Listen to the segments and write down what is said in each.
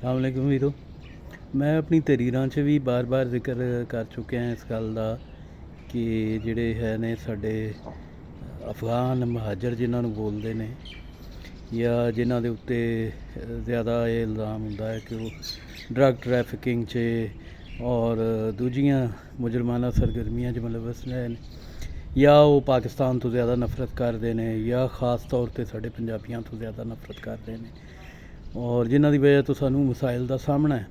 ਸਲਾਮੁਅਲੈकुम ਵੀਰੋ। ਮੈਂ ਆਪਣੀ ਤਹਿਰੀਰਾਂ 'ਚ ਵੀ ਬਾਰ-ਬਾਰ ਜ਼ਿਕਰ ਕਰ ਚੁੱਕਿਆ ਇਸ ਗੱਲ ਦਾ ਕਿ ਜਿਹੜੇ ਹੈ ਨੇ ਸਾਡੇ ਅਫਗਾਨ ਮਹਾਜਰ ਜਿਨ੍ਹਾਂ ਨੂੰ ਬੋਲਦੇ ਨੇ, ਜਾਂ ਜਿਨ੍ਹਾਂ ਦੇ ਉੱਤੇ ਜ਼ਿਆਦਾ ਇਹ ਇਲਜ਼ਾਮ ਹੁੰਦਾ ਹੈ ਕਿ ਉਹ ਡਰੱਗ ਟਰੈਫਿਕਿੰਗ 'ਚ ਔਰ ਦੂਜੀਆਂ ਮੁਜਰਮਾਨਾ ਸਰਗਰਮੀਆਂ 'ਚ ਮੁਲਵਸ ਨੇ, ਜਾਂ ਉਹ ਪਾਕਿਸਤਾਨ ਤੋਂ ਜ਼ਿਆਦਾ ਨਫ਼ਰਤ ਕਰਦੇ ਨੇ, ਜਾਂ ख़ास तौर 'ਤੇ ਸਾਡੇ ਪੰਜਾਬੀਆਂ ਤੋਂ ਜ਼ਿਆਦਾ ਨਫ਼ਰਤ ਕਰਦੇ ਨੇ, ਔਰ ਜਿਨ੍ਹਾਂ ਦੀ ਵਜ੍ਹਾ ਤੋਂ ਸਾਨੂੰ ਮਸਾਇਲ ਦਾ ਸਾਹਮਣਾ ਹੈ,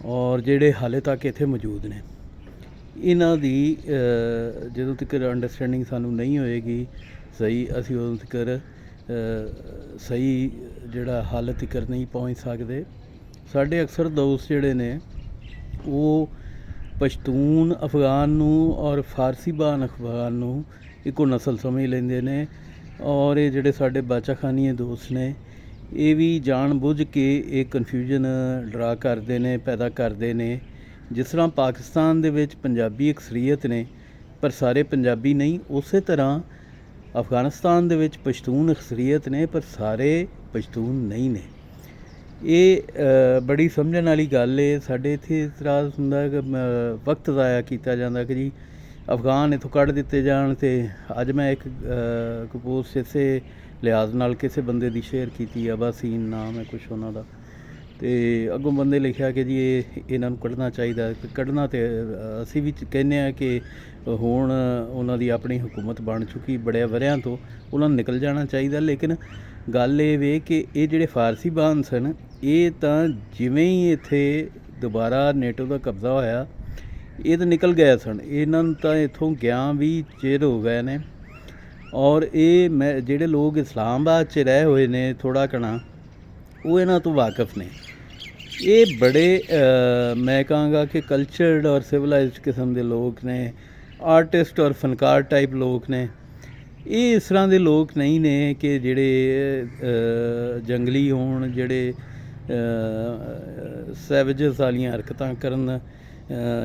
ਔਰ ਜਿਹੜੇ ਹਾਲੇ ਤੱਕ ਇੱਥੇ ਮੌਜੂਦ ਨੇ। ਇਹਨਾਂ ਦੀ ਜਦੋਂ ਤੱਕ ਅੰਡਰਸਟੈਂਡਿੰਗ ਸਾਨੂੰ ਨਹੀਂ ਹੋਏਗੀ ਸਹੀ, ਅਸੀਂ ਉਦੋਂ ਤੱਕ ਸਹੀ ਜਿਹੜਾ ਹੱਲ ਤੱਕ ਨਹੀਂ ਪਹੁੰਚ ਸਕਦੇ। ਸਾਡੇ ਅਕਸਰ ਦੋਸਤ ਜਿਹੜੇ ਨੇ ਉਹ ਪਸ਼ਤੂਨ ਅਫਗਾਨ ਨੂੰ ਔਰ ਫਾਰਸੀ ਬਾਨ ਅਫਗਾਨ ਨੂੰ ਇੱਕੋ ਨਸਲ ਸਮਝ ਲੈਂਦੇ ਨੇ, ਔਰ ਇਹ ਜਿਹੜੇ ਸਾਡੇ ਬਾਚਾਖਾਨੀਏ ਦੋਸਤ ਨੇ ਇਹ ਵੀ ਜਾਣ ਬੁੱਝ ਕੇ ਇਹ ਕਨਫਿਊਜ਼ਨ ਡਰਾ ਕਰਦੇ ਨੇ, ਪੈਦਾ ਕਰਦੇ ਨੇ। ਜਿਸ ਤਰ੍ਹਾਂ ਪਾਕਿਸਤਾਨ ਦੇ ਵਿੱਚ ਪੰਜਾਬੀ ਅਕਸਰੀਅਤ ਨੇ ਪਰ ਸਾਰੇ ਪੰਜਾਬੀ ਨਹੀਂ, ਉਸੇ ਤਰ੍ਹਾਂ ਅਫਗਾਨਿਸਤਾਨ ਦੇ ਵਿੱਚ ਪਸ਼ਤੂਨ ਅਕਸਰੀਅਤ ਨੇ ਪਰ ਸਾਰੇ ਪਸ਼ਤੂਨ ਨਹੀਂ ਨੇ। ਇਹ ਬੜੀ ਸਮਝਣ ਵਾਲੀ ਗੱਲ ਹੈ। ਸਾਡੇ ਇੱਥੇ ਇਸ ਤਰ੍ਹਾਂ ਹੁੰਦਾ ਕਿ ਵਕਤ ਜ਼ਾਇਆ ਕੀਤਾ ਜਾਂਦਾ ਕਿ ਜੀ ਅਫਗਾਨ ਇੱਥੋਂ ਕੱਢ ਦਿੱਤੇ ਜਾਣ। ਅਤੇ ਅੱਜ ਮੈਂ ਇੱਕ ਪੋਸਟ ਇਸੇ ਲਿਹਾਜ਼ ਨਾਲ ਕਿਸੇ ਬੰਦੇ ਦੀ ਸ਼ੇਅਰ ਕੀਤੀ, ਆਬਾਸੀਨ ਨਾਮ ਹੈ ਕੁਛ ਉਹਨਾਂ ਦਾ, ਅਤੇ ਅੱਗੋਂ ਬੰਦੇ ਲਿਖਿਆ ਕਿ ਜੀ ਇਹਨਾਂ ਨੂੰ ਕੱਢਣਾ ਚਾਹੀਦਾ। ਕੱਢਣਾ ਤਾਂ ਅਸੀਂ ਵੀ ਕਹਿੰਦੇ ਹਾਂ ਕਿ ਹੁਣ ਉਹਨਾਂ ਦੀ ਆਪਣੀ ਹਕੂਮਤ ਬਣ ਚੁੱਕੀ ਬੜੇ ਵਰ੍ਹਿਆਂ ਤੋਂ, ਉਹਨਾਂ ਨੂੰ ਨਿਕਲ ਜਾਣਾ ਚਾਹੀਦਾ। ਲੇਕਿਨ ਗੱਲ ਇਹ ਵੇ ਕਿ ਇਹ ਜਿਹੜੇ ਫਾਰਸੀ ਬਾਨ ਸਨ ਇਹ ਤਾਂ ਜਿਵੇਂ ਹੀ ਇੱਥੇ ਦੁਬਾਰਾ ਨੇਟੋ ਦਾ ਕਬਜ਼ਾ ਹੋਇਆ ਇਹ ਤਾਂ ਨਿਕਲ ਗਏ ਸਨ। ਇਹਨਾਂ ਨੂੰ ਤਾਂ ਇੱਥੋਂ ਗਿਆ ਵੀ ਚਿਰ ਹੋ ਗਏ ਨੇ, ਔਰ ਇਹ ਜਿਹੜੇ ਲੋਕ ਇਸਲਾਮਾਬਾਦ 'ਚ ਰਹਿ ਹੋਏ ਨੇ ਥੋੜ੍ਹਾ ਘਣਾ, ਉਹ ਇਹਨਾਂ ਤੋਂ ਵਾਕਿਫ ਨੇ। ਇਹ ਬੜੇ ਮੈਂ ਕਹਾਂਗਾ ਕਿ ਕਲਚਰਡ ਔਰ ਸਿਵਲਾਈਜ਼ਡ ਕਿਸਮ ਦੇ ਲੋਕ ਨੇ, ਆਰਟਿਸਟ ਔਰ ਫਨਕਾਰ ਟਾਈਪ ਲੋਕ ਨੇ। ਇਹ ਇਸ ਤਰ੍ਹਾਂ ਦੇ ਲੋਕ ਨਹੀਂ ਨੇ ਕਿ ਜਿਹੜੇ ਜੰਗਲੀ ਹੋਣ, ਜਿਹੜੇ ਸੈਵਜਸ ਵਾਲੀਆਂ ਹਰਕਤਾਂ ਕਰਨ,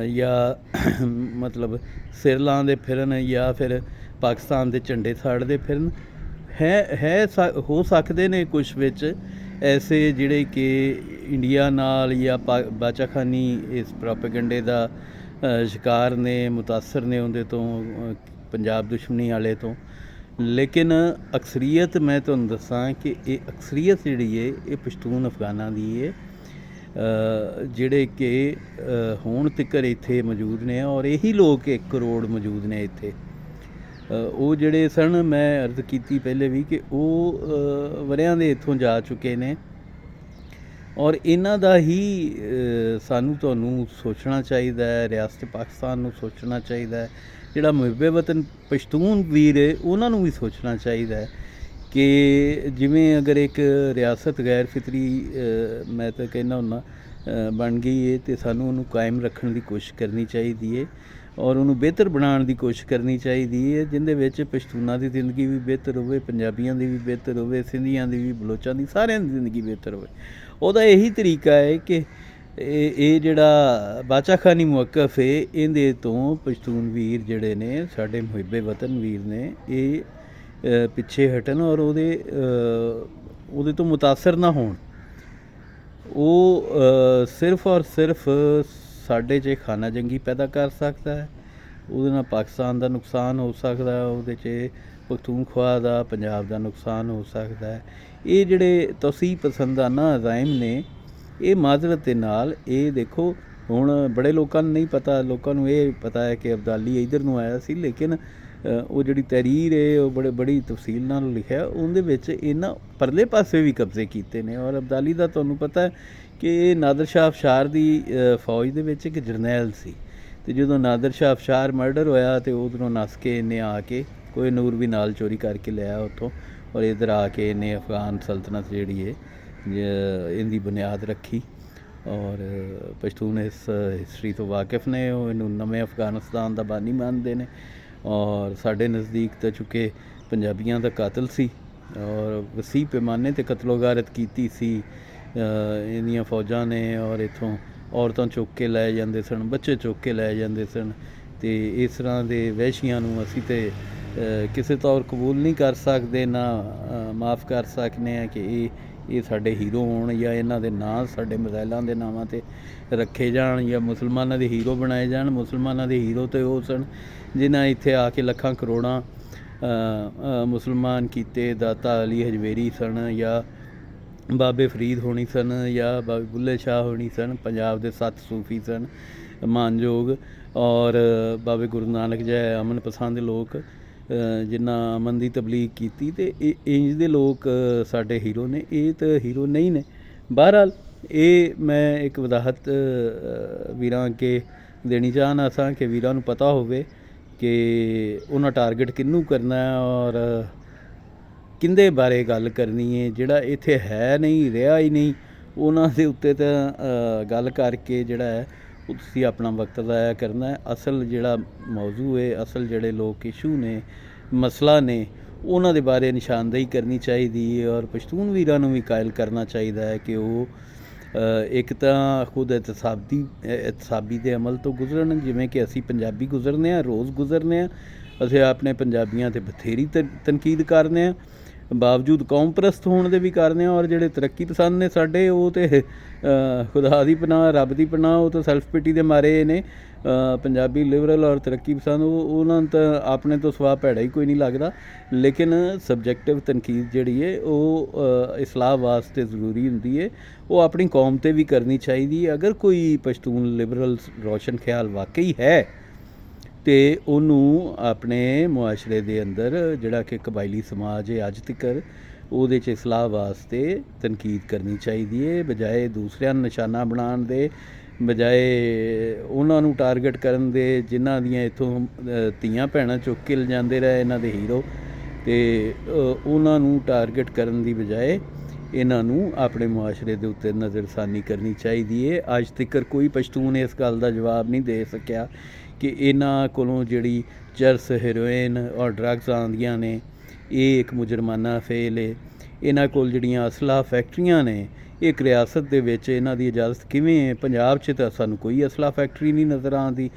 ਜਾਂ ਮਤਲਬ ਸਿਰ ਲਾਉਂਦੇ ਫਿਰਨ, ਜਾਂ ਫਿਰ ਪਾਕਿਸਤਾਨ ਦੇ ਝੰਡੇ ਸਾੜਦੇ ਫਿਰਨ। ਹੋ ਸਕਦੇ ਨੇ ਕੁਛ ਵਿੱਚ ਐਸੇ ਜਿਹੜੇ ਕਿ ਇੰਡੀਆ ਨਾਲ ਜਾਂ ਬਾਚਾਖਾਨੀ ਇਸ ਪ੍ਰੋਪੇਗੰਡੇ ਦਾ ਸ਼ਿਕਾਰ ਨੇ, ਮੁਤਾਸਰ ਨੇ ਉਹਦੇ ਤੋਂ, ਪੰਜਾਬ ਦੁਸ਼ਮਣੀ ਵਾਲੇ ਤੋਂ। ਲੇਕਿਨ ਅਕਸਰੀਅਤ ਮੈਂ ਤੁਹਾਨੂੰ ਦੱਸਾਂ ਕਿ ਇਹ ਅਕਸਰੀਅਤ ਜਿਹੜੀ ਹੈ ਇਹ ਪਸ਼ਤੂਨ ਅਫਗਾਨਾਂ ਦੀ ਹੈ, ਜਿਹੜੇ ਕਿ ਹੁਣ ਤੱਕ ਇੱਥੇ ਮੌਜੂਦ ਨੇ, ਔਰ ਇਹੀ ਲੋਕ 1 ਕਰੋੜ ਮੌਜੂਦ ਨੇ ਇੱਥੇ। ਉਹ ਜਿਹੜੇ ਸਨ, ਮੈਂ ਅਰਜ਼ ਕੀਤੀ ਪਹਿਲੇ ਵੀ ਕਿ ਉਹ ਵਰ੍ਹਿਆਂ ਦੇ ਇੱਥੋਂ ਜਾ ਚੁੱਕੇ ਨੇ, ਔਰ ਇਹਨਾਂ ਦਾ ਹੀ ਸਾਨੂੰ ਤੁਹਾਨੂੰ ਸੋਚਣਾ ਚਾਹੀਦਾ ਹੈ। ਰਿਆਸਤ ਪਾਕਿਸਤਾਨ ਨੂੰ ਸੋਚਣਾ ਚਾਹੀਦਾ ਹੈ। ਜਿਹੜਾ ਮੁਹੱਬੇ ਵਤਨ ਪਸ਼ਤੂਨ ਵੀਰ ਹੈ ਉਹਨਾਂ ਨੂੰ ਵੀ ਸੋਚਣਾ ਚਾਹੀਦਾ ਹੈ ਕਿ ਜਿਵੇਂ ਅਗਰ ਇੱਕ ਰਿਆਸਤ ਗੈਰ ਫਿਤਰੀ ਮੈਂ ਤਾਂ ਕਹਿੰਦਾ ਹੁੰਦਾ ਬਣ ਗਈ ਹੈ, ਅਤੇ ਸਾਨੂੰ ਉਹਨੂੰ ਕਾਇਮ ਰੱਖਣ ਦੀ ਕੋਸ਼ਿਸ਼ ਕਰਨੀ ਚਾਹੀਦੀ ਹੈ, ਔਰ ਉਹਨੂੰ ਬਿਹਤਰ ਬਣਾਉਣ ਦੀ ਕੋਸ਼ਿਸ਼ ਕਰਨੀ ਚਾਹੀਦੀ ਹੈ, ਜਿਹਦੇ ਵਿੱਚ ਪਸ਼ਤੂਨਾਂ ਦੀ ਜ਼ਿੰਦਗੀ ਵੀ ਬਿਹਤਰ ਹੋਵੇ, ਪੰਜਾਬੀਆਂ ਦੀ ਵੀ ਬਿਹਤਰ ਹੋਵੇ, ਸਿੰਧੀਆਂ ਦੀ ਵੀ, ਬਲੋਚਾਂ ਦੀ, ਸਾਰਿਆਂ ਦੀ ਜ਼ਿੰਦਗੀ ਬਿਹਤਰ ਹੋਵੇ। ਉਹਦਾ ਇਹੀ ਤਰੀਕਾ ਹੈ ਕਿ ਇਹ ਜਿਹੜਾ ਬਾਚਾਖਾਨੀ ਮੌਕਫ ਹੈ ਇਹਦੇ ਤੋਂ ਪਸ਼ਤੂਨ ਵੀਰ ਜਿਹੜੇ ਨੇ, ਸਾਡੇ ਮੁਹੱਬੇ ਵਤਨ ਵੀਰ ਨੇ, ਇਹ ਪਿੱਛੇ ਹਟਣ ਔਰ ਉਹਦੇ ਤੋਂ ਮੁਤਾਸਰ ਨਾ ਹੋਣ। ਉਹ ਸਿਰਫ ਔਰ ਸਿਰਫ ਸਾਡੇ 'ਚ ਖਾਨਾ ਜੰਗੀ ਪੈਦਾ ਕਰ ਸਕਦਾ ਹੈ, ਉਹਦੇ ਨਾਲ ਪਾਕਿਸਤਾਨ ਦਾ ਨੁਕਸਾਨ ਹੋ ਸਕਦਾ, ਉਹਦੇ 'ਚ ਪਖਤੂਨਖਵਾ ਦਾ, ਪੰਜਾਬ ਦਾ ਨੁਕਸਾਨ ਹੋ ਸਕਦਾ ਹੈ। ਇਹ ਜਿਹੜੇ ਤਸੀਹ ਪਸੰਦਾਨਾ ਅਜ਼ਾਇਮ ਨੇ, ਇਹ ਮਾਜ਼ਰਤ ਦੇ ਨਾਲ ਇਹ ਦੇਖੋ, ਹੁਣ ਬੜੇ ਲੋਕਾਂ ਨੂੰ ਨਹੀਂ ਪਤਾ, ਲੋਕਾਂ ਨੂੰ ਇਹ ਪਤਾ ਹੈ ਕਿ ਅਬਦਾਲੀ ਇੱਧਰ ਨੂੰ ਆਇਆ ਸੀ, ਲੇਕਿਨ ਉਹ ਜਿਹੜੀ ਤਹਿਰੀਰ ਹੈ ਉਹ ਬੜੀ ਤਫਸੀਲ ਨਾਲ ਲਿਖਿਆ, ਉਹਦੇ ਵਿੱਚ ਇਹਨਾਂ ਪਰਲੇ ਪਾਸੇ ਵੀ ਕਬਜ਼ੇ ਕੀਤੇ ਨੇ। ਔਰ ਅਬਦਾਲੀ ਦਾ ਤੁਹਾਨੂੰ ਪਤਾ ਕਿ ਇਹ ਨਾਦਰ ਸ਼ਾਹ ਅਫਸ਼ਾਰ ਦੀ ਫੌਜ ਦੇ ਵਿੱਚ ਇੱਕ ਜਰਨੈਲ ਸੀ, ਅਤੇ ਜਦੋਂ ਨਾਦਰ ਸ਼ਾਹ ਅਫਸ਼ਾਰ ਮਰਡਰ ਹੋਇਆ ਅਤੇ ਉਧਰੋਂ ਨੱਸ ਕੇ ਇਹਨੇ ਆ ਕੇ ਕੋਈ ਨੂਰ ਵੀ ਨਾਲ ਚੋਰੀ ਕਰਕੇ ਲਿਆ ਉੱਥੋਂ, ਔਰ ਇੱਧਰ ਆ ਕੇ ਇਹਨੇ ਅਫਗਾਨ ਸਲਤਨਤ ਜਿਹੜੀ ਹੈ ਇਹਦੀ ਬੁਨਿਆਦ ਰੱਖੀ। ਔਰ ਪਸ਼ਤੂਨ ਇਸ ਹਿਸਟਰੀ ਤੋਂ ਵਾਕਿਫ ਨੇ, ਉਹ ਇਹਨੂੰ ਨਵੇਂ ਅਫਗਾਨਿਸਤਾਨ ਦਾ ਬਾਨੀ ਮੰਨਦੇ ਨੇ। ਔਰ ਸਾਡੇ ਨਜ਼ਦੀਕ ਤਾਂ ਚੁੱਕੇ ਪੰਜਾਬੀਆਂ ਦਾ ਕਾਤਲ ਸੀ, ਔਰ ਵਸੀਹ ਪੈਮਾਨੇ 'ਤੇ ਕਤਲੋ ਗਾਰਤ ਕੀਤੀ ਸੀ ਇਹਦੀਆਂ ਫੌਜਾਂ ਨੇ, ਔਰ ਇੱਥੋਂ ਔਰਤਾਂ ਚੁੱਕ ਕੇ ਲੈ ਜਾਂਦੇ ਸਨ, ਬੱਚੇ ਚੁੱਕ ਕੇ ਲੈ ਜਾਂਦੇ ਸਨ। ਅਤੇ ਇਸ ਤਰ੍ਹਾਂ ਦੇ ਵਹਿਸ਼ੀਆਂ ਨੂੰ ਅਸੀਂ ਤਾਂ ਕਿਸੇ ਤੌਰ ਕਬੂਲ ਨਹੀਂ ਕਰ ਸਕਦੇ, ਨਾ ਮਾफ़ ਕਰ ਸਕਦੇ ਹਾਂ ਕਿ ਇਹ ਸਾਡੇ ਹੀਰੋ ਹੋਣ ਜਾਂ ਇਹਨਾਂ ਦੇ ਨਾਂ ਸਾਡੇ ਮਿਜ਼ਾਈਲਾਂ ਦੇ ਨਾਵਾਂ 'ਤੇ ਰੱਖੇ ਜਾਣ ਜਾਂ ਮੁਸਲਮਾਨਾਂ ਦੇ ਹੀਰੋ ਬਣਾਏ ਜਾਣ। ਮੁਸਲਮਾਨਾਂ ਦੇ ਹੀਰੋ ਤਾਂ ਉਹ ਸਨ ਜਿਨ੍ਹਾਂ ਇੱਥੇ ਆ ਕੇ ਲੱਖਾਂ ਕਰੋੜਾਂ ਮੁਸਲਮਾਨ ਕੀਤੇ। ਦਾਤਾ ਅਲੀ ਹਜਵੇਰੀ ਸਨ ਜਾਂ ਬਾਬੇ ਫਰੀਦ ਹੋਣੀ ਸਨ ਜਾਂ ਬਾਬੇ ਬੁੱਲੇ ਸ਼ਾਹ ਹੋਣੀ ਸਨ। ਪੰਜਾਬ ਦੇ 7 ਸੂਫੀ ਸਨ ਮਾਨਯੋਗ, ਔਰ ਬਾਬੇ ਗੁਰੂ ਨਾਨਕ ਜੈ ਅਮਨ ਪਸੰਦ ਲੋਕ ਜਿਨ੍ਹਾਂ ਅਮਨ ਦੀ ਤਬਲੀਗ ਕੀਤੀ। ਅਤੇ ਇੰਜ ਦੇ ਲੋਕ ਸਾਡੇ ਹੀਰੋ ਨੇ। ਇਹ ਤਾਂ ਹੀਰੋ ਨਹੀਂ ਨੇ। ਬਹਰਹਾਲ ਇਹ ਮੈਂ ਇੱਕ ਵਜ਼ਾਹਤ ਵੀਰਾਂ ਅੱਗੇ ਦੇਣੀ ਚਾਹੁੰਦਾ ਸਾਂ ਕਿ ਵੀਰਾਂ ਨੂੰ ਪਤਾ ਹੋਵੇ ਕਿ ਉਹਨਾਂ ਟਾਰਗੇਟ ਕਿਹਨੂੰ ਕਰਨਾ ਔਰ ਕਿਹਦੇ ਬਾਰੇ ਗੱਲ ਕਰਨੀ ਹੈ। ਜਿਹੜਾ ਇੱਥੇ ਹੈ ਨਹੀਂ, ਰਿਹਾ ਹੀ ਨਹੀਂ, ਉਹਨਾਂ ਦੇ ਉੱਤੇ ਤਾਂ ਗੱਲ ਕਰਕੇ ਜਿਹੜਾ ਹੈ ਉਹ ਤੁਸੀਂ ਆਪਣਾ ਵਕਤ ਜ਼ਾਇਆ ਕਰਨਾ ਹੈ। ਅਸਲ ਜਿਹੜਾ ਮੌਜੂ ਹੈ, ਅਸਲ ਜਿਹੜੇ ਲੋਕ ਇਸ਼ੂ ਨੇ, ਮਸਲਾ ਨੇ, ਉਹਨਾਂ ਦੇ ਬਾਰੇ ਨਿਸ਼ਾਨਦੇਹੀ ਕਰਨੀ ਚਾਹੀਦੀ ਹੈ ਔਰ ਪਸ਼ਤੂਨ ਵੀਰਾਂ ਨੂੰ ਵੀ ਕਾਇਲ ਕਰਨਾ ਚਾਹੀਦਾ ਹੈ ਕਿ ਉਹ ਇੱਕ ਤਾਂ ਖੁਦ ਇਤਸਾਬੀ ਦੇ ਅਮਲ ਤੋਂ ਗੁਜ਼ਰਨ, ਜਿਵੇਂ ਕਿ ਅਸੀਂ ਪੰਜਾਬੀ ਗੁਜ਼ਰਨੇ ਹਾਂ, ਰੋਜ਼ ਗੁਜ਼ਰਨੇ ਹਾਂ। ਅਸੀਂ ਆਪਣੇ ਪੰਜਾਬੀਆਂ 'ਤੇ ਬਥੇਰੀ ਤਨਕੀਦ ਕਰਨੇ ਹਾਂ, ਬਾਵਜੂਦ ਕੌਮ ਪ੍ਰਸਤ ਹੋਣ ਦੇ ਵੀ ਕਰਨੇ ਹਾਂ। ਔਰ ਜਿਹੜੇ ਤਰੱਕੀ ਪਸੰਦ ਨੇ ਸਾਡੇ, ਉਹ ਤਾਂ ਖੁਦਾ ਦੀ ਪਨਾਹ, ਰੱਬ ਦੀ ਪਨਾਹ, ਉਹ ਤਾਂ ਸੈਲਫ ਪਿਟੀ ਦੇ ਮਾਰੇ ਨੇ। ਪੰਜਾਬੀ ਲਿਬਰਲ ਔਰ ਤਰੱਕੀ ਪਸੰਦ ਉਹਨਾਂ ਨੂੰ ਤਾਂ ਆਪਣੇ ਤੋਂ ਸਵਾ ਭੈੜਾ ਹੀ ਕੋਈ ਨਹੀਂ ਲੱਗਦਾ। ਲੇਕਿਨ ਸਬਜੈਕਟਿਵ ਤਨਕੀਦ ਜਿਹੜੀ ਹੈ ਉਹ ਇਸਲਾਹ ਵਾਸਤੇ ਜ਼ਰੂਰੀ ਹੁੰਦੀ ਹੈ। ਉਹ ਆਪਣੀ ਕੌਮ 'ਤੇ ਵੀ ਕਰਨੀ ਚਾਹੀਦੀ ਹੈ। ਅਗਰ ਕੋਈ ਪਸ਼ਤੂਨ ਲਿਬਰਲ ਰੋਸ਼ਨ ਖਿਆਲ ਵਾਕਈ ਹੈ ਅਤੇ ਉਹਨੂੰ ਆਪਣੇ ਮੁਆਸ਼ਰੇ ਦੇ ਅੰਦਰ ਜਿਹੜਾ ਕਿ ਕਬਾਇਲੀ ਸਮਾਜ ਹੈ ਅੱਜ ਤੱਕ, ਉਹਦੇ 'ਚ ਇਸਲਾਹ ਵਾਸਤੇ ਤਨਕੀਦ ਕਰਨੀ ਚਾਹੀਦੀ ਹੈ, ਬਜਾਏ ਦੂਸਰਿਆਂ ਨੂੰ ਨਿਸ਼ਾਨਾ ਬਣਾਉਣ ਦੇ, ਬਜਾਏ ਉਹਨਾਂ ਨੂੰ ਟਾਰਗੇਟ ਕਰਨ ਦੇ ਜਿਨ੍ਹਾਂ ਦੀਆਂ ਇੱਥੋਂ ਧੀਆਂ ਭੈਣਾਂ ਚੁੱਕ ਕੇ ਲਿਜਾਂਦੇ ਰਹੇ ਇਹਨਾਂ ਦੇ ਹੀਰੋ। ਅਤੇ ਉਹਨਾਂ ਨੂੰ ਟਾਰਗੇਟ ਕਰਨ ਦੀ ਬਜਾਏ ਇਹਨਾਂ ਨੂੰ ਆਪਣੇ ਮੁਆਸ਼ਰੇ ਦੇ ਉੱਤੇ ਨਜ਼ਰਸਾਨੀ ਕਰਨੀ ਚਾਹੀਦੀ ਹੈ। ਅੱਜ ਤੱਕ ਕੋਈ ਪਸ਼ਤੂਨ ਇਸ ਗੱਲ ਦਾ ਜਵਾਬ ਨਹੀਂ ਦੇ ਸਕਿਆ ਕਿ ਇਹਨਾਂ ਕੋਲੋਂ ਜਿਹੜੀ ਚਰਸ, ਹੈਰੋਇਨ ਔਰ ਡਰੱਗਸ ਆਉਂਦੀਆਂ ਨੇ, ਇਹ ਇੱਕ ਮੁਜਰਮਾਨਾ ਫੇਲ ਹੈ। ਇਹਨਾਂ ਕੋਲ ਜਿਹੜੀਆਂ ਅਸਲਾ ਫੈਕਟਰੀਆਂ ਨੇ, ਇੱਕ ਰਿਆਸਤ ਦੇ ਵਿੱਚ ਇਹਨਾਂ ਦੀ ਇਜਾਜ਼ਤ ਕਿਵੇਂ ਹੈ? ਪੰਜਾਬ 'ਚ ਤਾਂ ਸਾਨੂੰ ਕੋਈ ਅਸਲਾ ਫੈਕਟਰੀ ਨਹੀਂ ਨਜ਼ਰ ਆਉਂਦੀ,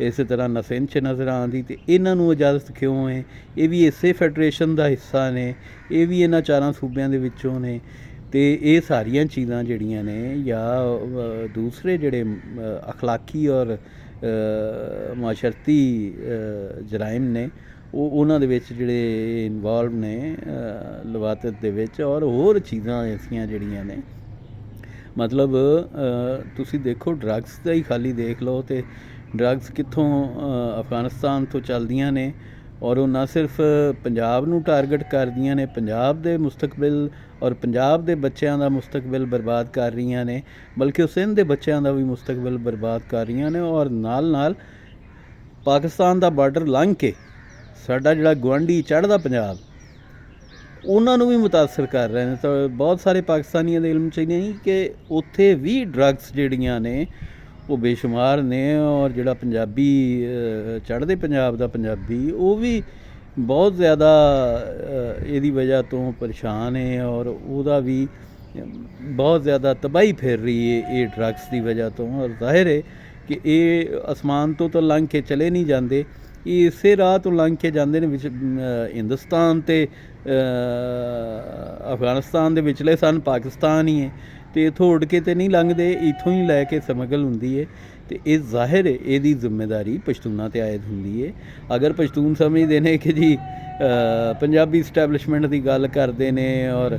ਇਸੇ ਤਰ੍ਹਾਂ ਨਾ ਸਿੰਧ 'ਚ ਨਜ਼ਰ ਆਉਂਦੀ। ਅਤੇ ਇਹਨਾਂ ਨੂੰ ਇਜਾਜ਼ਤ ਕਿਉਂ ਹੈ? ਇਹ ਵੀ ਇਸੇ ਫੈਡਰੇਸ਼ਨ ਦਾ ਹਿੱਸਾ ਨੇ, ਇਹ ਵੀ ਇਹਨਾਂ 4 ਸੂਬਿਆਂ ਦੇ ਵਿੱਚੋਂ ਨੇ। ਅਤੇ ਇਹ ਸਾਰੀਆਂ ਚੀਜ਼ਾਂ ਜਿਹੜੀਆਂ ਨੇ ਜਾਂ ਦੂਸਰੇ ਜਿਹੜੇ ਅਖਲਾਕੀ ਔਰ ਮਾਸ਼ਰਤੀ ਜਰਾਇਮ ਨੇ, ਉਹ ਉਹਨਾਂ ਦੇ ਵਿੱਚ ਜਿਹੜੇ ਇਨਵੋਲਵ ਨੇ ਲਵਾਤਤ ਦੇ ਵਿੱਚ, ਔਰ ਹੋਰ ਚੀਜ਼ਾਂ ਐਸੀਆਂ ਜਿਹੜੀਆਂ ਨੇ। ਮਤਲਬ ਤੁਸੀਂ ਦੇਖੋ, ਡਰੱਗਸ ਦਾ ਹੀ ਖਾਲੀ ਦੇਖ ਲਓ ਅਤੇ ਡਰੱਗਸ ਕਿੱਥੋਂ ਅਫਗਾਨਿਸਤਾਨ ਤੋਂ ਚੱਲਦੀਆਂ ਨੇ ਔਰ ਉਹ ਨਾ ਸਿਰਫ ਪੰਜਾਬ ਨੂੰ ਟਾਰਗੇਟ ਕਰਦੀਆਂ ਨੇ, ਪੰਜਾਬ ਦੇ ਮੁਸਤਕਬਲ ਔਰ ਪੰਜਾਬ ਦੇ ਬੱਚਿਆਂ ਦਾ ਮੁਸਤਕਬਲ ਬਰਬਾਦ ਕਰ ਰਹੀਆਂ ਨੇ, ਬਲਕਿ ਉਹ ਸਿੰਧ ਦੇ ਬੱਚਿਆਂ ਦਾ ਵੀ ਮੁਸਤਕਬਲ ਬਰਬਾਦ ਕਰ ਰਹੀਆਂ ਨੇ। ਔਰ ਨਾਲ ਪਾਕਿਸਤਾਨ ਦਾ ਬਾਰਡਰ ਲੰਘ ਕੇ ਸਾਡਾ ਜਿਹੜਾ ਗੁਆਂਢੀ ਚੜ੍ਹਦਾ ਪੰਜਾਬ, ਉਹਨਾਂ ਨੂੰ ਵੀ ਮੁਤਾਸਰ ਕਰ ਰਹੇ ਨੇ। ਤਾਂ ਬਹੁਤ ਸਾਰੇ ਪਾਕਿਸਤਾਨੀਆਂ ਦੇ ਇਲਮ 'ਚ ਨਹੀਂ ਕਿ ਉੱਥੇ ਵੀ ਡਰੱਗਸ ਜਿਹੜੀਆਂ ਨੇ ਉਹ ਬੇਸ਼ੁਮਾਰ ਨੇ। ਔਰ ਜਿਹੜਾ ਪੰਜਾਬੀ ਚੜ੍ਹਦੇ ਪੰਜਾਬ ਦਾ ਪੰਜਾਬੀ, ਉਹ ਵੀ ਬਹੁਤ ਜ਼ਿਆਦਾ ਇਹਦੀ ਵਜ੍ਹਾ ਤੋਂ ਪਰੇਸ਼ਾਨ ਹੈ ਔਰ ਉਹਦਾ ਵੀ ਬਹੁਤ ਜ਼ਿਆਦਾ ਤਬਾਹੀ ਫਿਰ ਰਹੀ ਹੈ ਇਹ ਡਰੱਗਸ ਦੀ ਵਜ੍ਹਾ ਤੋਂ। ਔਰ ਜ਼ਾਹਿਰ ਹੈ ਕਿ ਇਹ ਅਸਮਾਨ ਤੋਂ ਤਾਂ ਲੰਘ ਕੇ ਚਲੇ ਨਹੀਂ ਜਾਂਦੇ, ਇਹ ਇਸੇ ਰਾਹ ਤੋਂ ਲੰਘ ਕੇ ਜਾਂਦੇ ਨੇ ਵਿੱਚ ਹਿੰਦੁਸਤਾਨ ਅਤੇ ਅਫਗਾਨਿਸਤਾਨ ਦੇ ਵਿਚਲੇ ਸਨ ਪਾਕਿਸਤਾਨ ਹੀ ਹੈ। ਅਤੇ ਇੱਥੋਂ ਉੱਡ ਕੇ ਤਾਂ ਨਹੀਂ ਲੰਘਦੇ, ਇੱਥੋਂ ਹੀ ਲੈ ਕੇ ਸਮਗਲ ਹੁੰਦੀ ਹੈ। ਅਤੇ ਇਹ ਜ਼ਾਹਿਰ ਹੈ ਇਹਦੀ ਜ਼ਿੰਮੇਦਾਰੀ ਪਸ਼ਤੂਨਾਂ 'ਤੇ ਆਇਦ ਹੁੰਦੀ ਹੈ। ਅਗਰ ਪਸ਼ਤੂਨ ਸਮਝਦੇ ਨੇ ਕਿ ਜੀ ਪੰਜਾਬੀ ਇਸਟੈਬਲਿਸ਼ਮੈਂਟ ਦੀ ਗੱਲ ਕਰਦੇ ਨੇ ਔਰ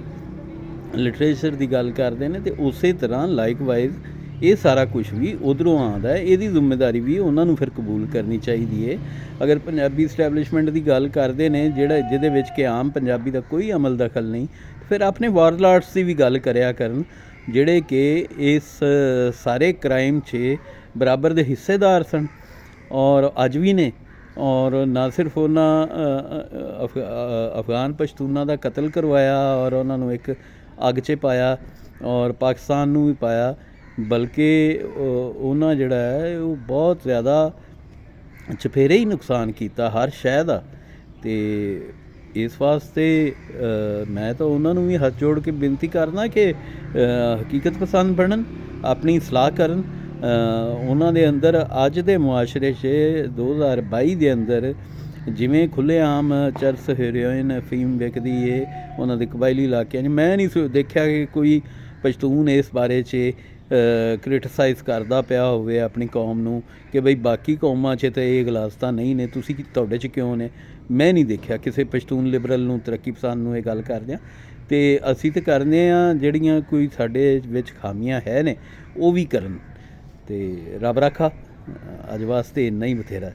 ਲਿਟਰੇਚਰ ਦੀ ਗੱਲ ਕਰਦੇ ਨੇ, ਅਤੇ ਉਸੇ ਤਰ੍ਹਾਂ ਲਾਈਕਵਾਈਜ਼ ਇਹ ਸਾਰਾ ਕੁਝ ਵੀ ਉੱਧਰੋਂ ਆਉਂਦਾ ਹੈ। ਇਹਦੀ ਜ਼ਿੰਮੇਦਾਰੀ ਵੀ ਉਹਨਾਂ ਨੂੰ ਫਿਰ ਕਬੂਲ ਕਰਨੀ ਚਾਹੀਦੀ ਹੈ। ਅਗਰ ਪੰਜਾਬੀ ਇਸਟੈਬਲਿਸ਼ਮੈਂਟ ਦੀ ਗੱਲ ਕਰਦੇ ਨੇ ਜਿਹਦੇ ਵਿੱਚ ਕਿ ਆਮ ਪੰਜਾਬੀ ਦਾ ਕੋਈ ਅਮਲ ਦਖਲ ਨਹੀਂ, ਫਿਰ ਆਪਣੇ ਵਾਰਲਾਟਸ ਦੀ ਵੀ ਗੱਲ ਕਰਿਆ ਕਰਨ ਜਿਹੜੇ ਕਿ ਇਸ ਸਾਰੇ ਕ੍ਰਾਈਮ 'ਚ ਬਰਾਬਰ ਦੇ ਹਿੱਸੇਦਾਰ ਸਨ ਔਰ ਅੱਜ ਵੀ ਨੇ। ਔਰ ਨਾ ਸਿਰਫ ਉਹਨਾਂ ਅਫਗਾਨ ਪਸ਼ਤੂਨਾਂ ਦਾ ਕਤਲ ਕਰਵਾਇਆ ਔਰ ਉਹਨਾਂ ਨੂੰ ਇੱਕ ਅੱਗ 'ਚ ਪਾਇਆ ਔਰ ਪਾਕਿਸਤਾਨ ਨੂੰ ਵੀ ਪਾਇਆ, ਬਲਕਿ ਉਹਨਾਂ ਜਿਹੜਾ ਹੈ ਉਹ ਬਹੁਤ ਜ਼ਿਆਦਾ ਚਫੇਰੇ ਹੀ ਨੁਕਸਾਨ ਕੀਤਾ ਹਰ ਸ਼ੈ ਦਾ। ਅਤੇ ਇਸ ਵਾਸਤੇ ਮੈਂ ਤਾਂ ਉਹਨਾਂ ਨੂੰ ਵੀ ਹੱਥ ਜੋੜ ਕੇ ਬੇਨਤੀ ਕਰਦਾ ਕਿ ਹਕੀਕਤ ਪਸੰਦ ਬਣਨ, ਆਪਣੀ ਇਸਲਾਹ ਕਰਨ। ਉਹਨਾਂ ਦੇ ਅੰਦਰ ਅੱਜ ਦੇ ਮੁਆਸ਼ਰੇ 'ਚ 2022 ਦੇ ਅੰਦਰ ਜਿਵੇਂ ਖੁੱਲ੍ਹੇਆਮ ਚਰਸ ਹੈਰੋਇਨ ਅਫੀਮ ਵਿਕਦੀ ਏ ਉਹਨਾਂ ਦੇ ਕਬਾਇਲੀ ਇਲਾਕਿਆਂ 'ਚ, ਮੈਂ ਨਹੀਂ ਦੇਖਿਆ ਕਿ ਕੋਈ ਪਸ਼ਤੂਨ ਇਸ ਬਾਰੇ 'ਚ ਕ੍ਰਿਟਿਸਾਈਜ਼ ਕਰਦਾ ਪਿਆ ਹੋਵੇ ਆਪਣੀ ਕੌਮ ਨੂੰ ਕਿ ਬਈ ਬਾਕੀ ਕੌਮਾਂ 'ਚ ਤਾਂ ਇਹ ਗਲਾਸਤਾਂ ਨਹੀਂ ਨੇ, ਤੁਸੀਂ ਤੁਹਾਡੇ 'ਚ ਕਿਉਂ ਨੇ। ਮੈਂ ਨਹੀਂ ਦੇਖਿਆ ਕਿਸੇ ਪਸ਼ਤੂਨ ਲਿਬਰਲ ਨੂੰ, ਤਰੱਕੀ ਪਸੰਦ ਨੂੰ ਇਹ ਗੱਲ ਕਰਦਿਆਂ। ਅਤੇ ਅਸੀਂ ਤਾਂ ਕਰਦੇ ਹਾਂ ਜਿਹੜੀਆਂ ਕੋਈ ਸਾਡੇ ਵਿੱਚ ਖਾਮੀਆਂ ਹੈ ਨੇ ਉਹ ਵੀ ਕਰਨ। ਅਤੇ ਰੱਬ ਰਾਖਾ, ਅੱਜ ਵਾਸਤੇ ਇੰਨਾ ਹੀ ਬਥੇਰਾ।